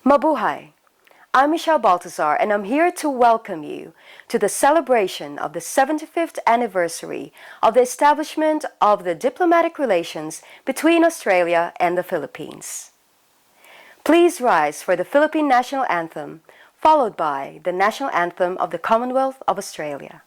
Mabuhay! I'm Michelle Baltazar and I'm here to welcome you to the celebration of the 75th anniversary of the establishment of the diplomatic relations between Australia and the Philippines. Please rise for the Philippine National Anthem, followed by the National Anthem of the Commonwealth of Australia.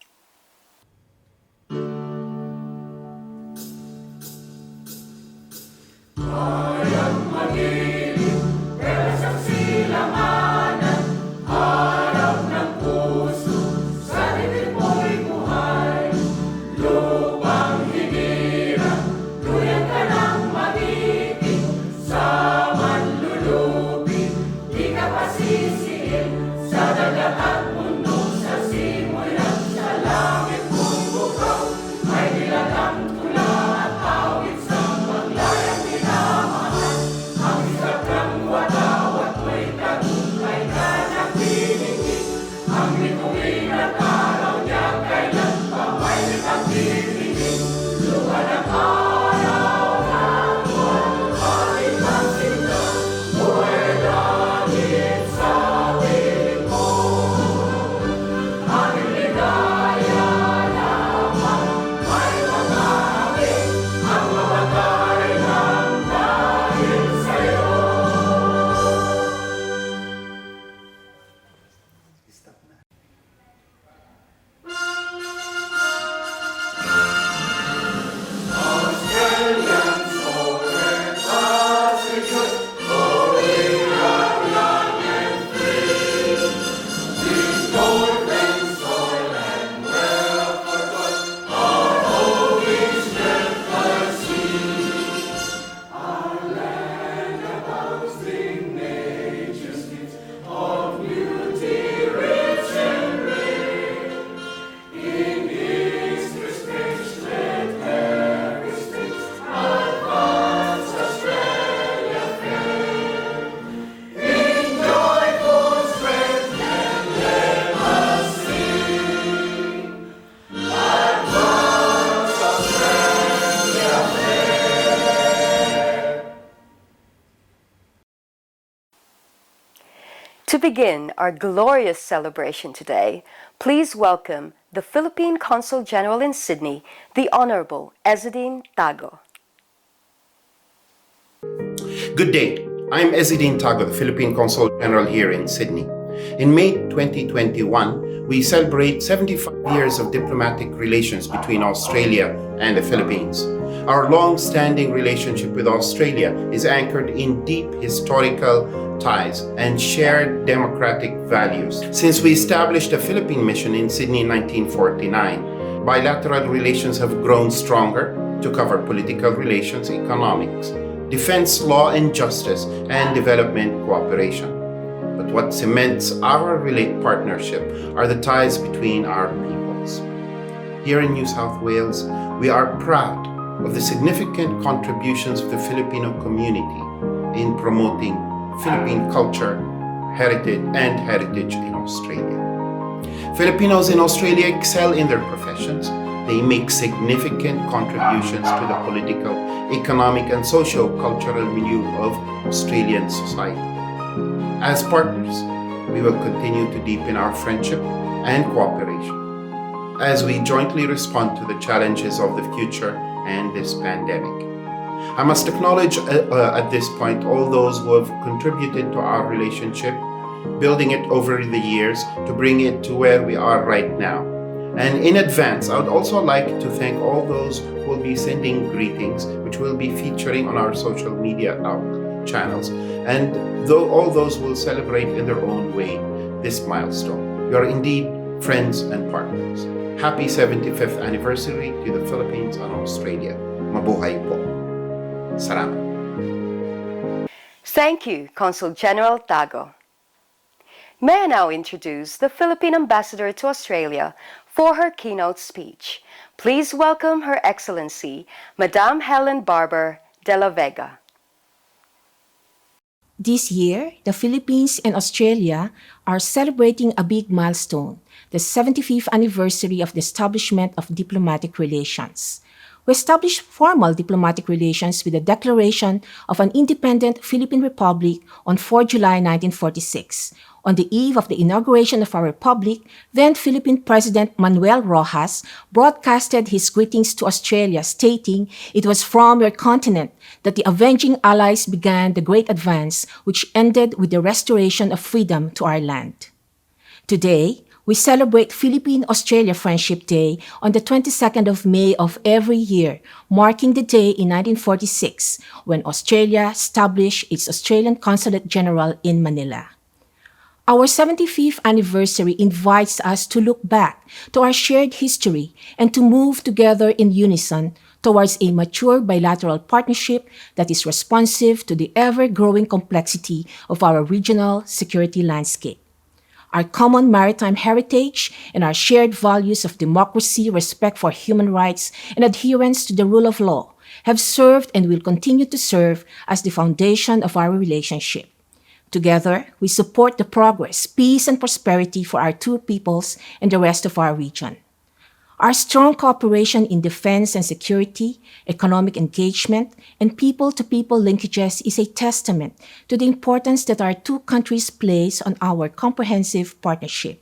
To begin our glorious celebration today, please welcome the Philippine Consul General in Sydney, the Honorable Ezzedine Tago. Good day. I'm Ezzedine Tago, the Philippine Consul General here in Sydney. In May 2021, we celebrate 75 years of diplomatic relations between Australia and the Philippines. Our long-standing relationship with Australia is anchored in deep historical ties and shared democratic values. Since we established a Philippine mission in Sydney in 1949, bilateral relations have grown stronger to cover political relations, economics, defense, law and justice, and development cooperation. But what cements our partnership are the ties between our peoples. Here in New South Wales, we are proud of the significant contributions of the Filipino community in promoting Philippine culture, heritage in Australia. Filipinos in Australia excel in their professions. They make significant contributions to the political, economic, and socio-cultural milieu of Australian society. As partners, we will continue to deepen our friendship and cooperation as we jointly respond to the challenges of the future and this pandemic. I must acknowledge at this point all those who have contributed to our relationship, building it over the years to bring it to where we are right now. And in advance, I would also like to thank all those who will be sending greetings, which will be featuring on our social media channels, and all those who will celebrate in their own way this milestone. You are indeed friends and partners. Happy 75th anniversary to the Philippines and Australia. Mabuhay po. Salamat. Thank you, Consul General Tago. May I now introduce the Philippine Ambassador to Australia for her keynote speech. Please welcome Her Excellency, Madame Helen Barber de la Vega. This year, the Philippines and Australia are celebrating a big milestone, the 75th anniversary of the establishment of diplomatic relations. We established formal diplomatic relations with the declaration of an independent Philippine Republic on 4 July 1946. On the eve of the inauguration of our republic, then Philippine President Manuel Rojas broadcasted his greetings to Australia, stating, "It was from your continent that the avenging allies began the great advance which ended with the restoration of freedom to our land." Today, we celebrate Philippine-Australia Friendship Day on the 22nd of May of every year, marking the day in 1946 when Australia established its Australian Consulate General in Manila. Our 75th anniversary invites us to look back to our shared history and to move together in unison towards a mature bilateral partnership that is responsive to the ever-growing complexity of our regional security landscape. Our common maritime heritage and our shared values of democracy, respect for human rights, and adherence to the rule of law have served and will continue to serve as the foundation of our relationship. Together, we support the progress, peace, and prosperity for our two peoples and the rest of our region. Our strong cooperation in defense and security, economic engagement, and people-to-people linkages is a testament to the importance that our two countries place on our comprehensive partnership.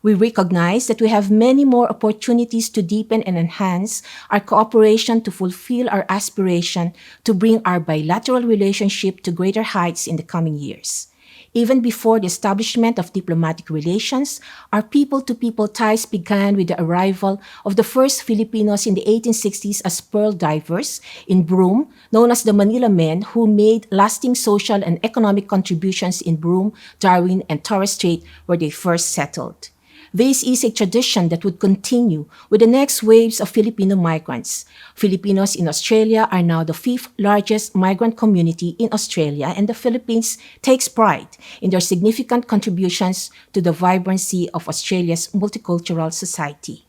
We recognize that we have many more opportunities to deepen and enhance our cooperation to fulfill our aspiration to bring our bilateral relationship to greater heights in the coming years. Even before the establishment of diplomatic relations, our people-to-people ties began with the arrival of the first Filipinos in the 1860s as pearl divers in Broome, known as the Manila Men, who made lasting social and economic contributions in Broome, Darwin, and Torres Strait, where they first settled. This is a tradition that would continue with the next waves of Filipino migrants. Filipinos in Australia are now the fifth largest migrant community in Australia, and the Philippines takes pride in their significant contributions to the vibrancy of Australia's multicultural society.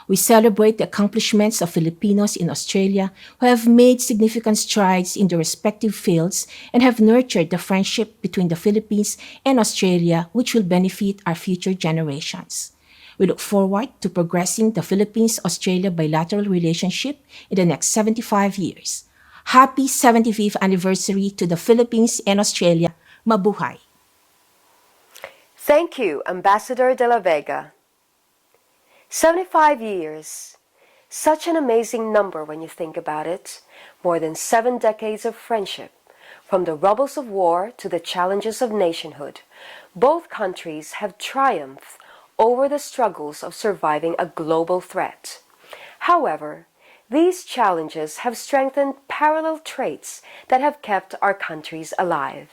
We celebrate the accomplishments of Filipinos in Australia who have made significant strides in their respective fields and have nurtured the friendship between the Philippines and Australia, which will benefit our future generations. We look forward to progressing the Philippines-Australia bilateral relationship in the next 75 years. Happy 75th anniversary to the Philippines and Australia. Mabuhay! Thank you, Ambassador de la Vega. 75 years. Such an amazing number when you think about it. More than 7 decades of friendship. From the rubbles of war to the challenges of nationhood, both countries have triumphed over the struggles of surviving a global threat. However, these challenges have strengthened parallel traits that have kept our countries alive.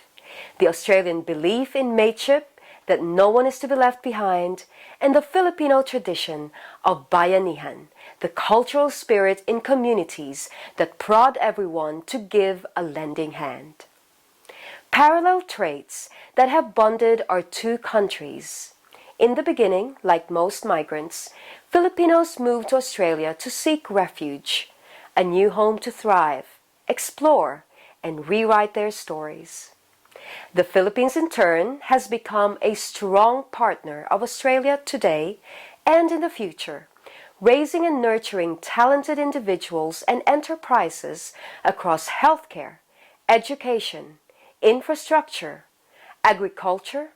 The Australian belief in mateship, that no one is to be left behind, and the Filipino tradition of bayanihan, the cultural spirit in communities that prod everyone to give a lending hand. Parallel traits that have bonded our two countries. In the beginning, like most migrants, Filipinos moved to Australia to seek refuge, a new home to thrive, explore, and rewrite their stories. The Philippines, in turn, has become a strong partner of Australia today and in the future, raising and nurturing talented individuals and enterprises across healthcare, education, infrastructure, agriculture,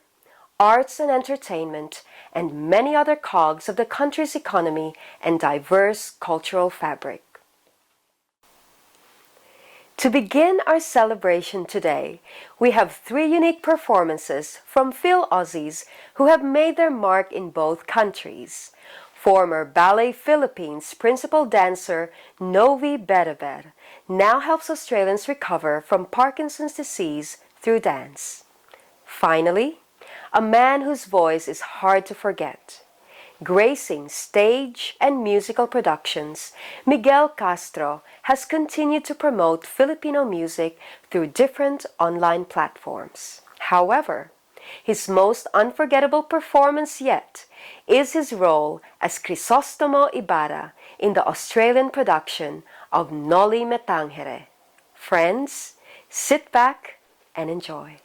arts and entertainment, and many other cogs of the country's economy and diverse cultural fabric. To begin our celebration today, we have 3 unique performances from Phil Aussies who have made their mark in both countries. Former Ballet Philippines principal dancer Novi Beraber now helps Australians recover from Parkinson's disease through dance. Finally, a man whose voice is hard to forget. Gracing stage and musical productions, Miguel Castro has continued to promote Filipino music through different online platforms. However, his most unforgettable performance yet is his role as Crisostomo Ibarra in the Australian production of Noli Me Tangere. Friends, sit back and enjoy.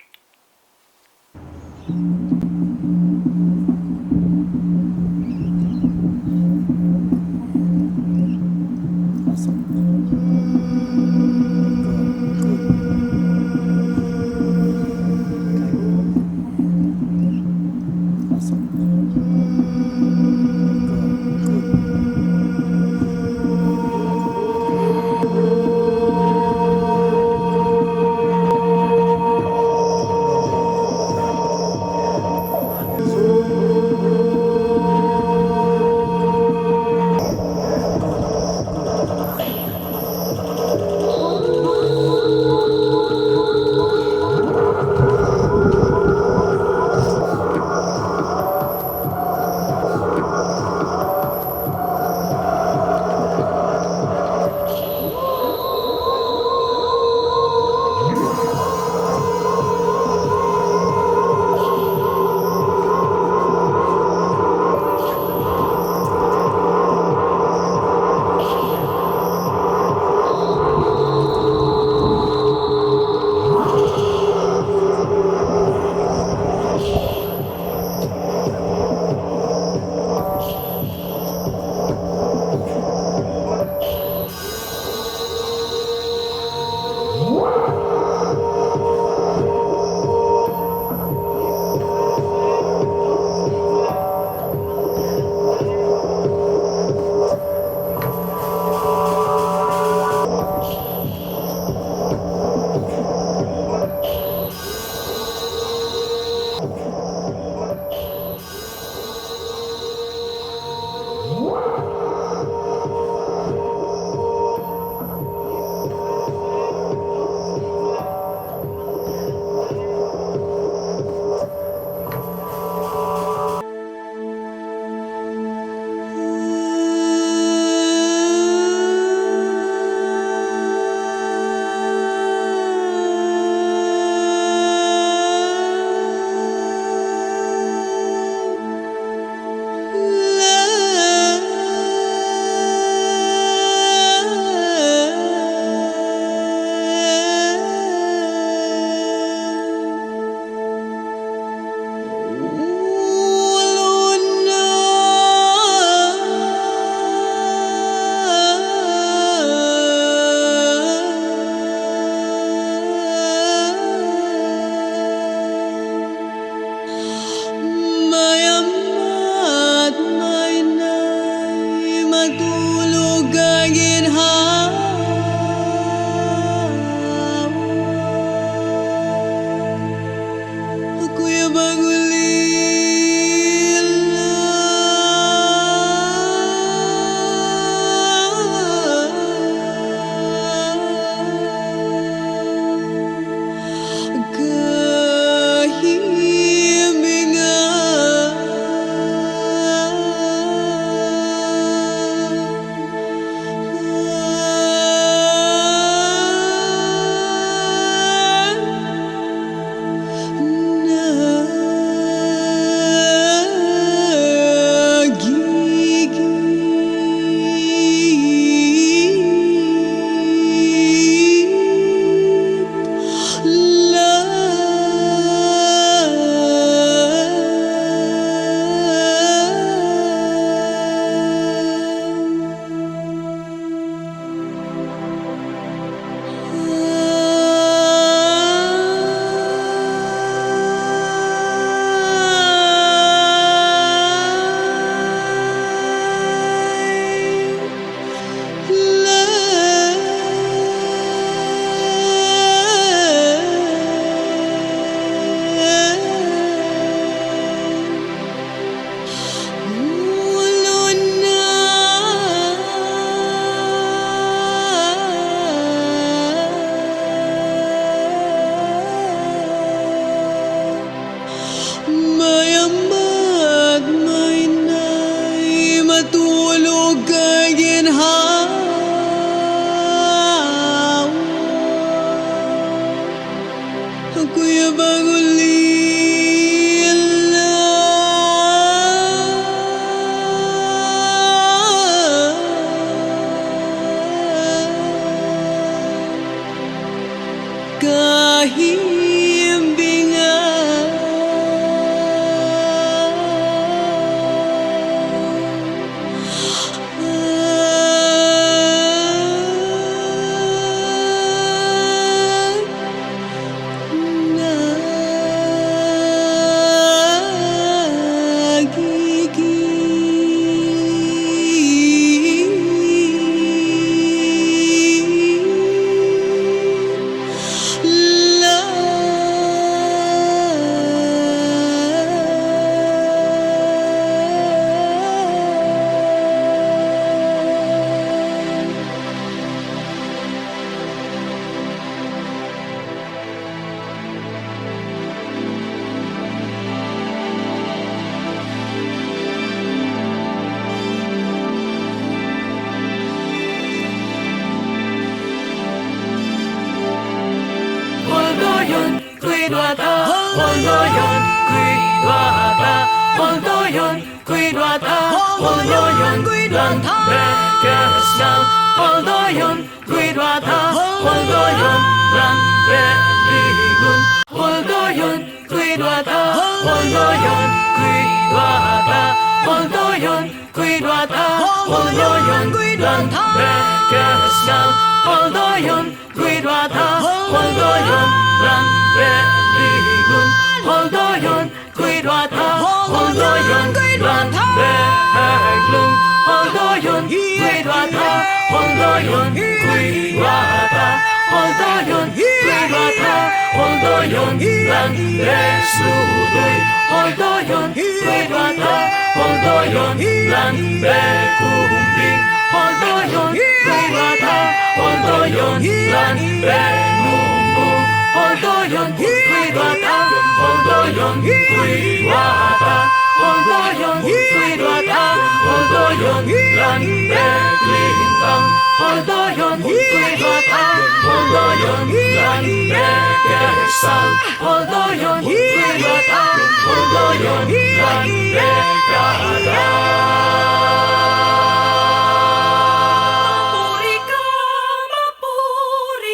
Mapuri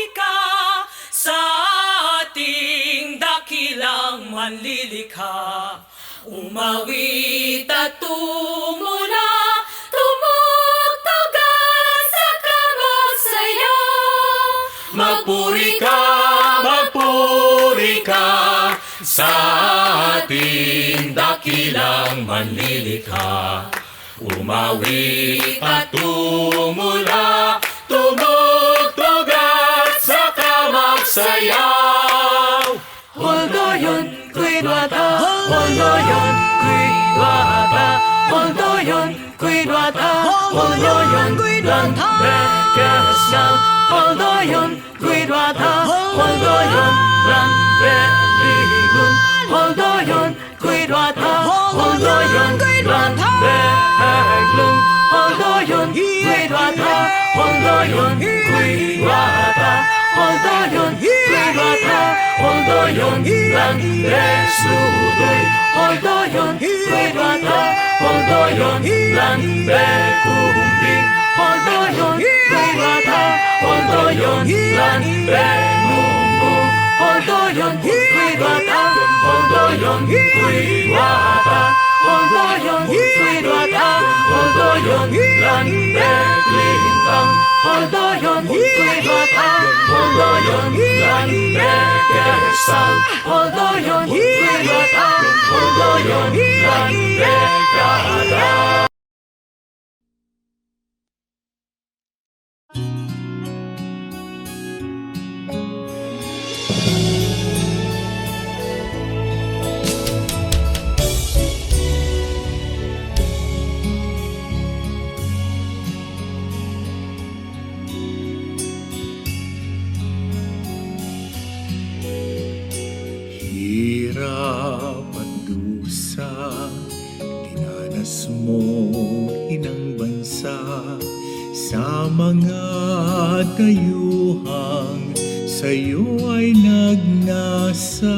ka sa ating dakilang manlilikha. Umawit at tumula, tumugtugan sa kamagsaya. Magpuri ka sa ating dakilang manlilikha. Umawit at tumula, tumugtugan sa kamaksayaw. Holdoyon, kuidwata, holdoyon, kuidwata, holdoyon, kuidwata, holdoyon, kuidwata, bekesang, holdoyon, kuidwata, holdoyon, lan beligun, holdoyon, kuidwata, holdoyon, lan beglung, holdoyon, kuidwata, holdoyon, kuidwata, holdoyon, kuidwata, holdoyon, lan besludoy, holdoyon, kuidwata, holdoyon, lan bekumbing, holdoyon, kuidwata, holdoyon, lan benumbu, holdoyon, kuidwata, holdoyon, kuidwata, holdoyon, kuidwata, holdoyon, lan beglintang, holdoyon, kuidwata, holdoyon, lan bekesal, holdoyon, kuidwata, holdoyon, lan bekada. Hirap at dusa, dinanas mo inang bansa sa mga dayuhang sa'yo ay nagnasa.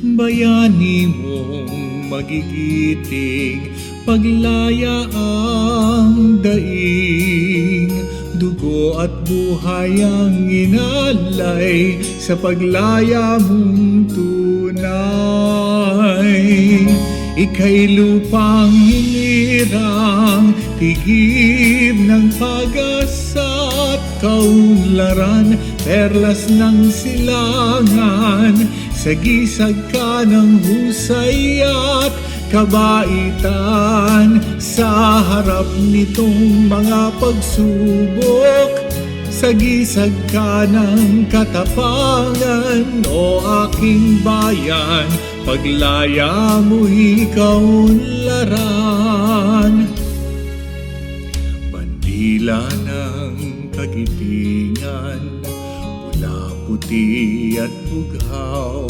Bayani mong magigiting, paglaya ang daing. Dugo at buhay ang inalay sa paglaya mong tunay. Ika'y lupang hinirang, tigib ng pag-asa at kaunlaran, perlas ng silangan, sagisag ka ng husay at kabaitan. Sa harap nitong mga pagsubok, sagisag ka ng katapangan, o aking bayan, paglaya mo'y kaunlaran. Bandila ng kagitingan, pula, puti at bughaw,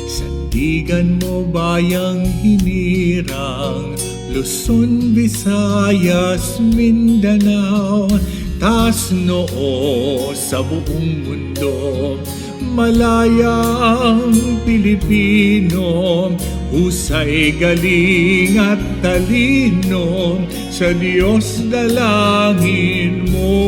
sandigan mo bayang hinirang, Luzon, Visayas, Mindanao, taas noo sa buong mundo. Malayang Pilipino, husay, galing at talino, sa Diyos dalangin mo.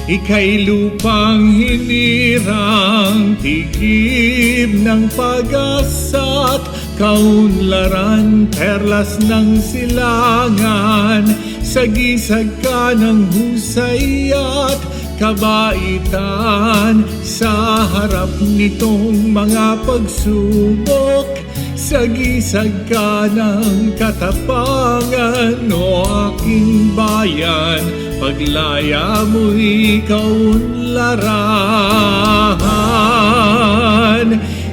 Ika'y lupang hinirang, tigib ng pag-asa at kaunlaran, perlas ng silangan, sagisag ka ng husay at kabaitan. Sa harap nitong mga pagsubok, sagisag ka ng katapangan, o aking bayan, paglaya mo'y kaunlaran.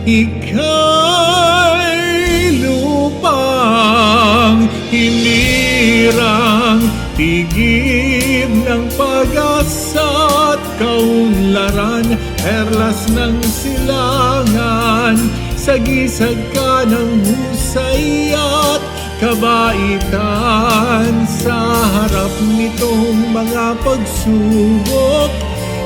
Ika'y lupang hinirang, tigib ng pag-asa at kaunlaran, perlas ng silangan, sagisag ka ng husay at kabaitan. Sa harap nitong mga pagsubok,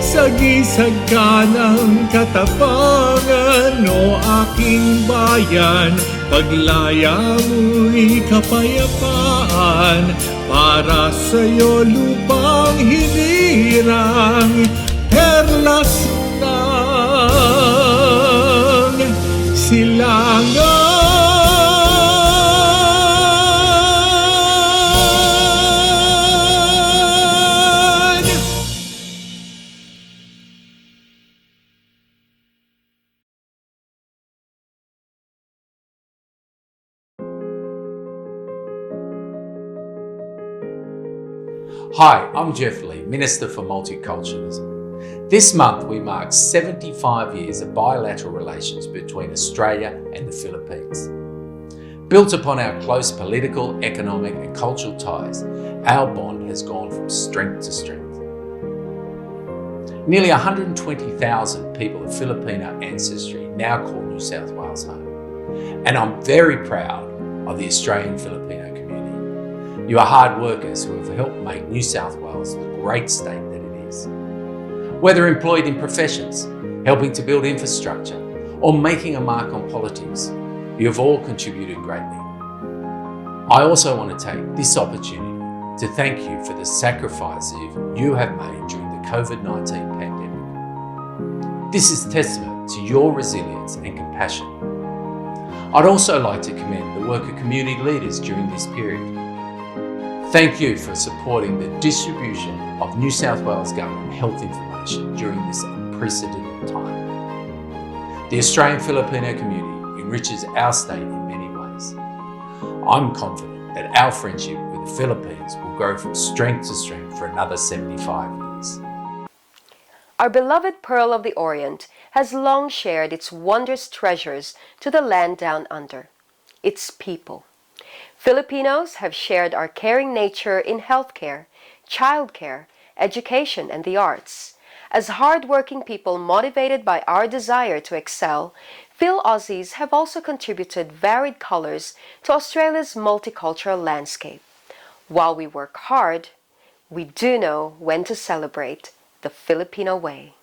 sagisag ka ng katapangan, o aking bayan, paglaya mo'y kapayapaan. Para sa'yo lupang hinirang, perlas ng silangan. Hi, I'm Jeff Lee, Minister for Multiculturalism. This month we mark 75 years of bilateral relations between Australia and the Philippines. Built upon our close political, economic and cultural ties, our bond has gone from strength to strength. Nearly 120,000 people of Filipino ancestry now call New South Wales home. And I'm very proud of the Australian Filipino community. You are hard workers who have helped make New South Wales the great state that it is. Whether employed in professions, helping to build infrastructure, or making a mark on politics, you have all contributed greatly. I also want to take this opportunity to thank you for the sacrifices you have made during the COVID-19 pandemic. This is testament to your resilience and compassion. I'd also like to commend the work of community leaders during this period. Thank you for supporting the distribution of New South Wales Government health information during this unprecedented time. The Australian Filipino community enriches our state in many ways. I'm confident that our friendship with the Philippines will grow from strength to strength for another 75 years. Our beloved Pearl of the Orient has long shared its wondrous treasures to the land down under, its people. Filipinos have shared our caring nature in healthcare, childcare, education, and the arts. As hard-working people motivated by our desire to excel, Phil Aussies have also contributed varied colors to Australia's multicultural landscape. While we work hard, we do know when to celebrate the Filipino way.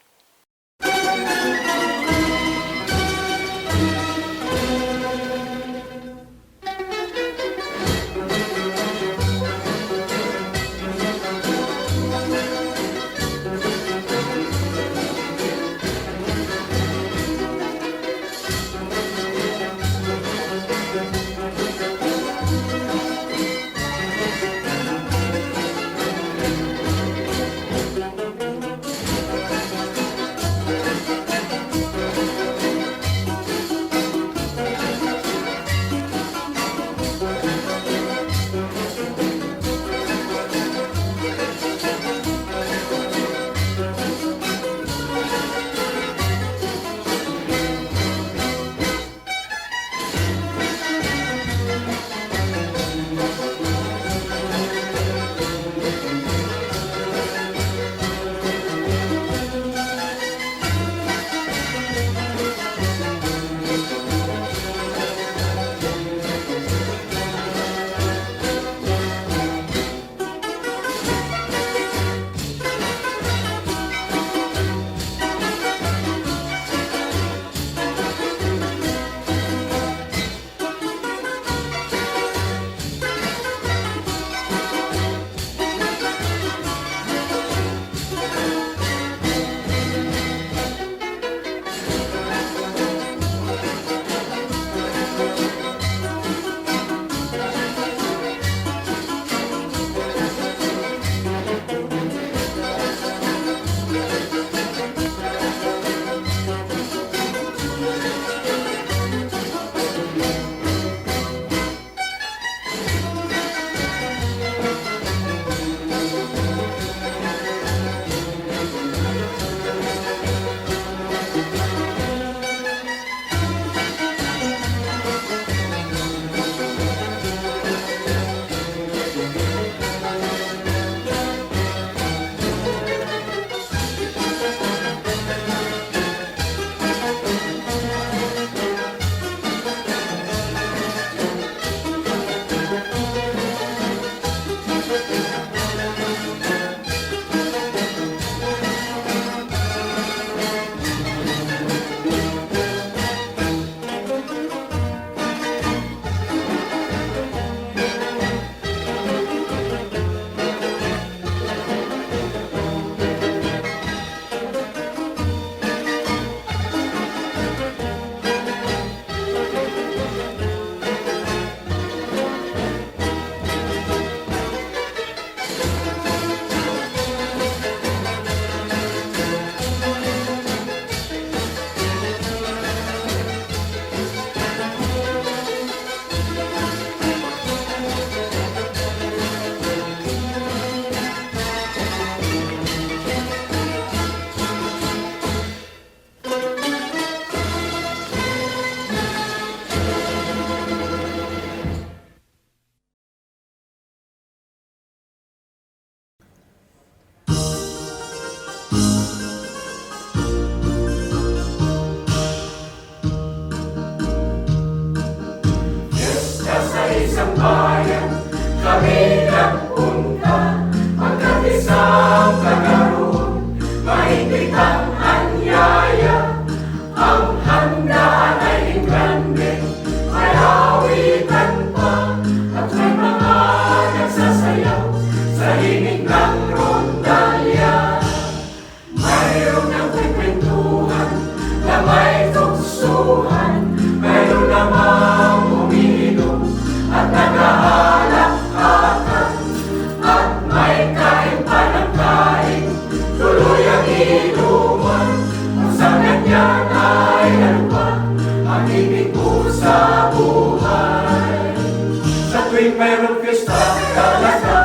tuwing mayroong piyesta talaga,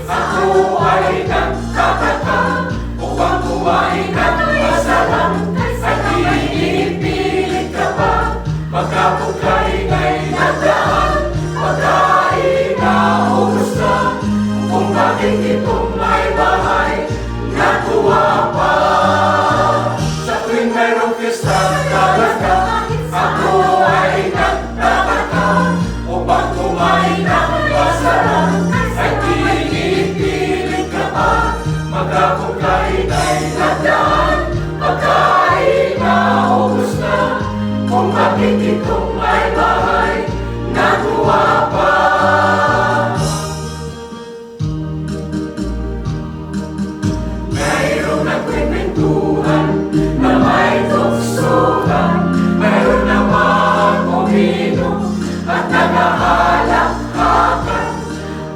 ako ay nagtataka upang kumain at masarap at inipilit ka pa. Magkapagkain ay nagdaan, pagkain na ubos na, kung bakit ito may bahay natuwa pa. Sa tuwing mayroong piyesta talaga, ako ay nagtataka upang kumain ng masarap at inipilit ka pa. Magkapagkain ay nagdaan, pagkain na ubos na, kung bakit itong may bahay natuwa pa. Mayroong nagkwentuhan na may tuksuhan, mayroon naman uminom at nagahalakhakan,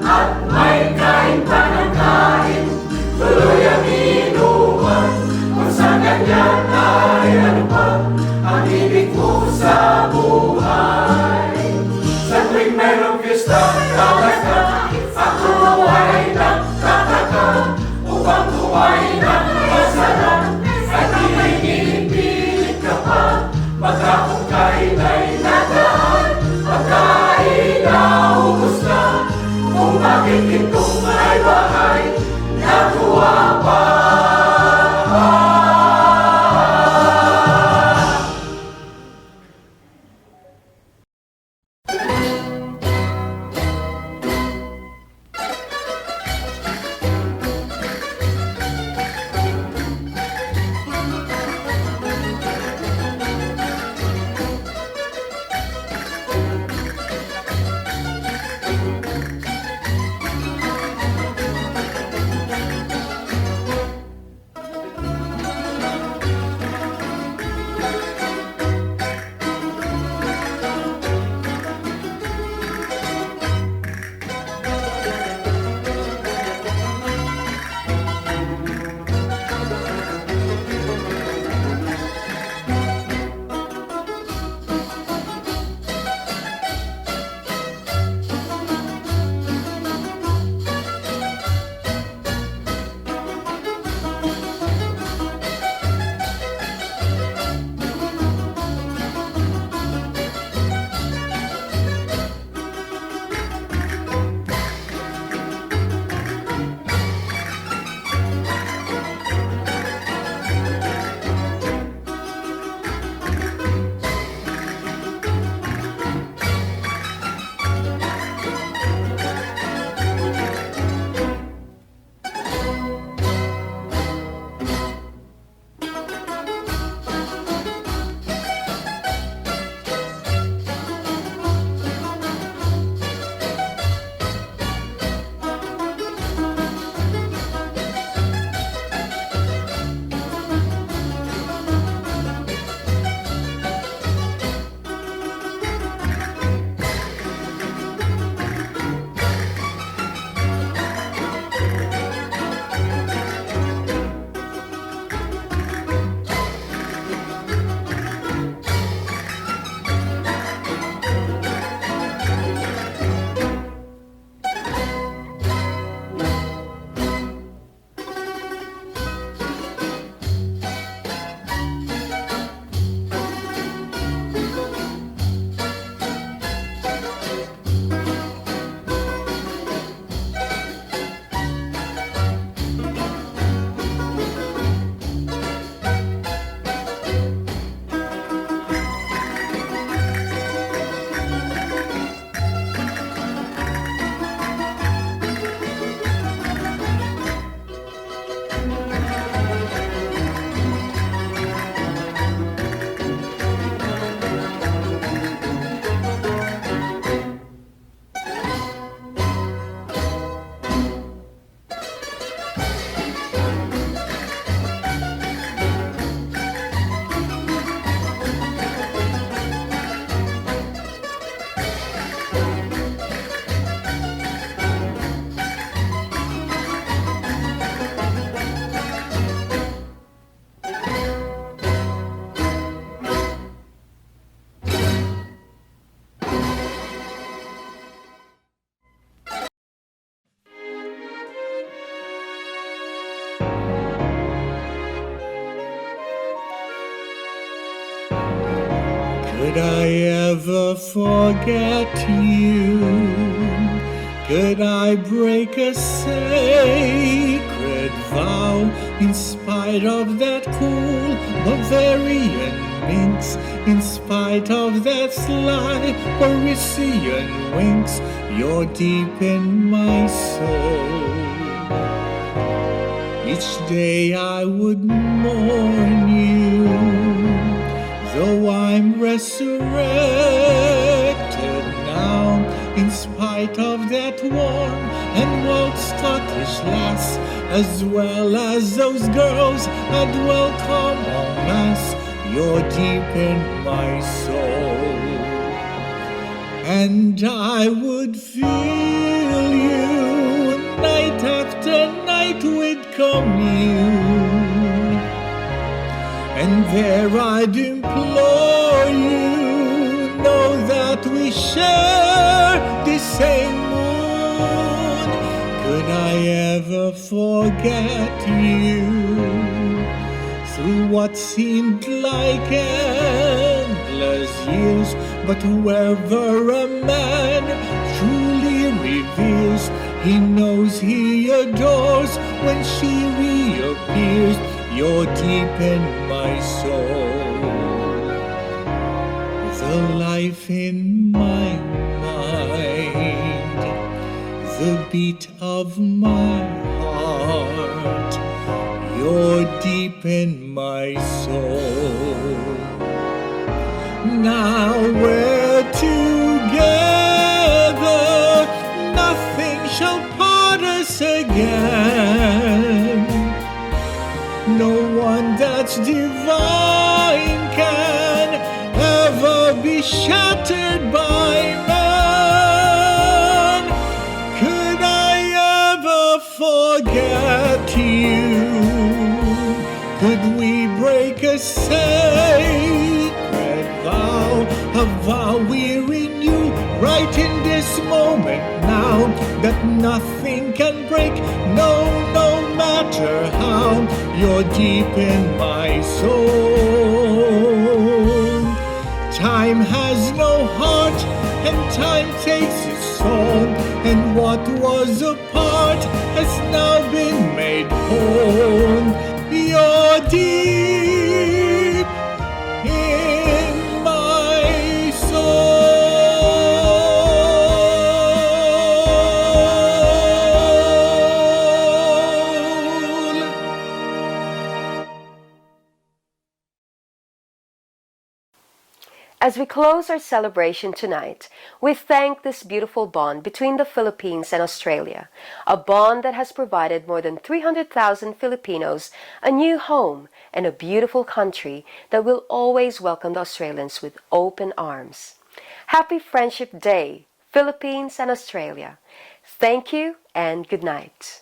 at may kain pa ng kain, tuloy ang inuman. Kung sa ganyan ay ano pa ang ibig mo sa buhay. Sa tuwing mayroong piyesta, talaga ako ay nagtataka, upang kumain ng masarap at inipilit ka pa. Baka kung kain ay nagaan, pagkain na ubos na, kung bakit itong may bahay natuwa pa. Could I ever forget you? Could I break a sacred vow in spite of that cool Bavarian minx, in spite of that sly Parisian winks? You're deep in my soul. Each each day I would mourn you, though I'm resurrected now, in spite of that warm and wild Scottish lass, as well as those girls I'd welcome en masse. You're deep in my soul, and I would feel you night after night with commune, and there I'd implore you, know that we share the same moon. Could I ever forget you through what seemed like endless years? But whoever a man truly reveres, he knows he adores when she reappears. You're deep in my soul, the life in my mind, the beat of my heart. You're deep in my soul. Now we're together, nothing shall part us again. No one that's divine can ever be shattered by man. Could I ever forget you? Could we break a sacred vow, a vow we renew right in this moment now, that nothing can break, no matter how. You're deep in my soul. Time has no heart, and time takes its soul, and what was apart has now been made whole. You're deep in my soul. As we close our celebration tonight, we thank this beautiful bond between the Philippines and Australia, a bond that has provided more than 300,000 Filipinos a new home and a beautiful country that will always welcome the Australians with open arms. Happy Friendship Day, Philippines and Australia. Thank you and good night.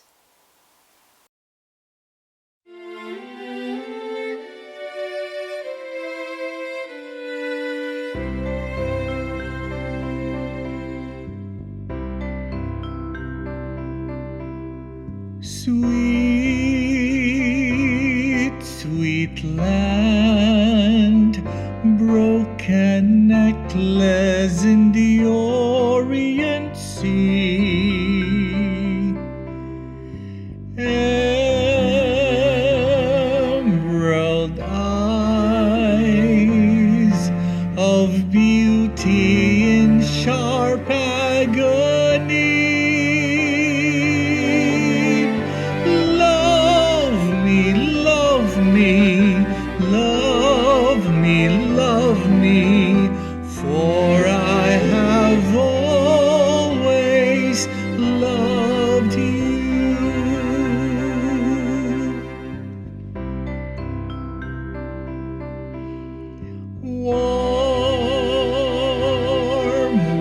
Sweet, sweet land, broken necklace in the Orient Sea, emerald eyes of beauty in sharp agony. Love me, for I have always loved you. Warm,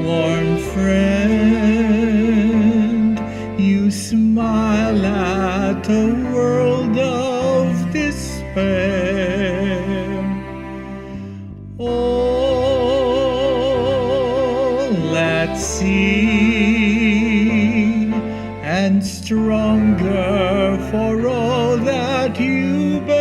warm friend, you smile at a world of despair. All at sea and stronger for all that you bear.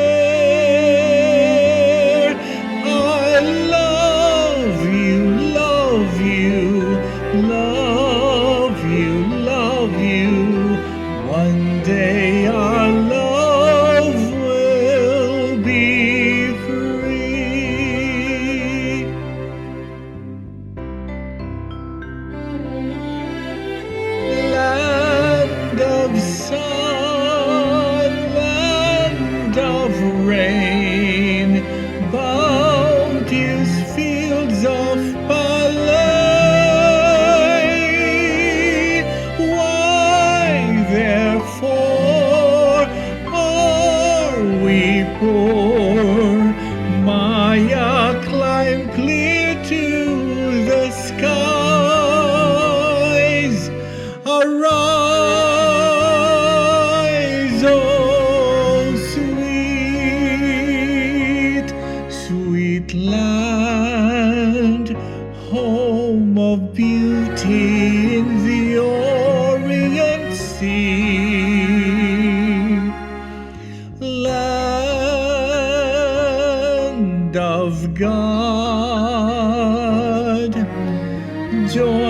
I love you, love you, love you, love you. One day our love will be O'er Maya climb clear to the skies. Arise, oh sweet, sweet land, home of beauty in the Orient Sea, land of God, joy